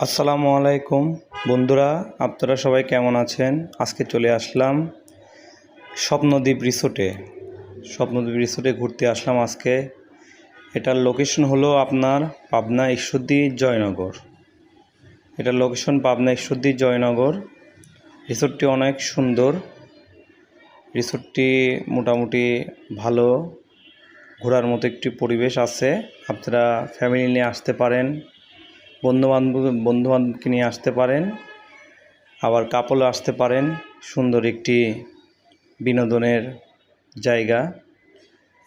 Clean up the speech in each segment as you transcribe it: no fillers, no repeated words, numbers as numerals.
আসসালামু আলাইকুম বন্ধুরা, আপনারা সবাই কেমন আছেন? আজকে চলে আসলাম স্বপ্নদ্বীপ রিসোর্টে ঘুরতে আসলাম আজকে। এটার লোকেশন হলো আপনার পাবনা ঈশ্বরদী জয়নগর। রিসোর্টটি অনেক সুন্দর। রিসোর্টটি মোটামুটি ভালো, ঘোরার মতো একটি পরিবেশ আছে। আপনারা ফ্যামিলি নিয়ে আসতে পারেন, বন্ধুবান্ধবকে নিয়ে আসতে পারেন, আবার কাপলও আসতে পারেন। সুন্দর একটি বিনোদনের জায়গা।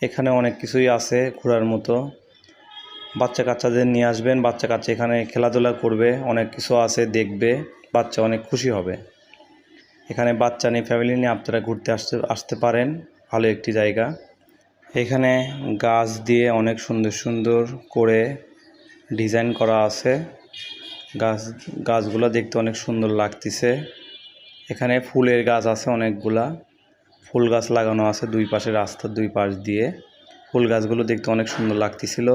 এখানে অনেক কিছুই আছে ঘোরার মতো। বাচ্চা কাচ্চাদের নিয়ে আসবেন, বাচ্চা কাচ্চা এখানে খেলাধুলা করবে, অনেক কিছু আছে দেখবে, বাচ্চা অনেক খুশি হবে। এখানে বাচ্চা নিয়ে ফ্যামিলি নিয়ে আপনারা ঘুরতে আসতে পারেন। ভালো একটি জায়গা। এখানে গাছ দিয়ে অনেক সুন্দর সুন্দর করে ডিজাইন করা আছে। গাছগুলো দেখতে অনেক সুন্দর লাগতেছে। এখানে ফুলের গাছ আছে, অনেকগুলা ফুল গাছ লাগানো আছে দুই পাশে, রাস্তার দুই পাশ দিয়ে। ফুল গাছগুলো দেখতে অনেক সুন্দর লাগতেছিল।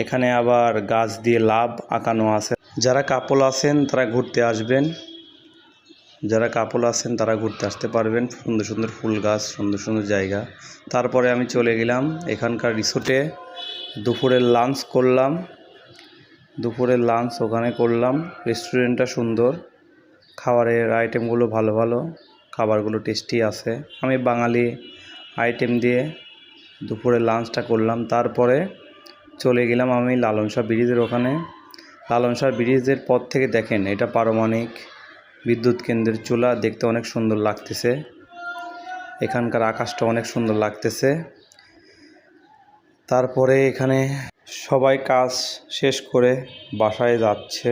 এখানে আবার গাছ দিয়ে লাভ আঁকানো আছে। যারা কাপল আছেন তারা ঘুরতে আসতে পারবেন। সুন্দর সুন্দর ফুল গাছ, সুন্দর সুন্দর জায়গা। তারপরে আমি চলে গেলাম এখানকার রিসোর্টে। দুপুরের লাঞ্চ ওখানে করলাম। রেস্টুরেন্টটা সুন্দর, খাবারের আইটেমগুলো ভালো ভালো, খাবারগুলো টেস্টি আছে। আমি বাঙালি আইটেম দিয়ে দুপুরে লাঞ্চটা করলাম। তারপরে চলে গেলাম আমি লালন শাহ ব্রিজের ওখানে। লালন শাহ ব্রিজের পর থেকে দেখেন, এটা পারমাণবিক বিদ্যুৎ কেন্দ্রের চুলা, দেখতে অনেক সুন্দর লাগতেছে। এখানকার আকাশটা অনেক সুন্দর লাগতেছে। তারপরে এখানে সবাই কাজ শেষ করে বাসায় যাচ্ছে।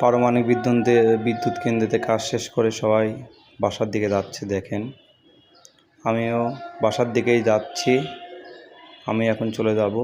পারমাণবিক বিদ্যুৎ কেন্দ্রেতে কাজ শেষ করে সবাই বাসার দিকে যাচ্ছে। দেখেন, আমিও বাসার দিকেই যাচ্ছি। আমি এখন চলে যাব।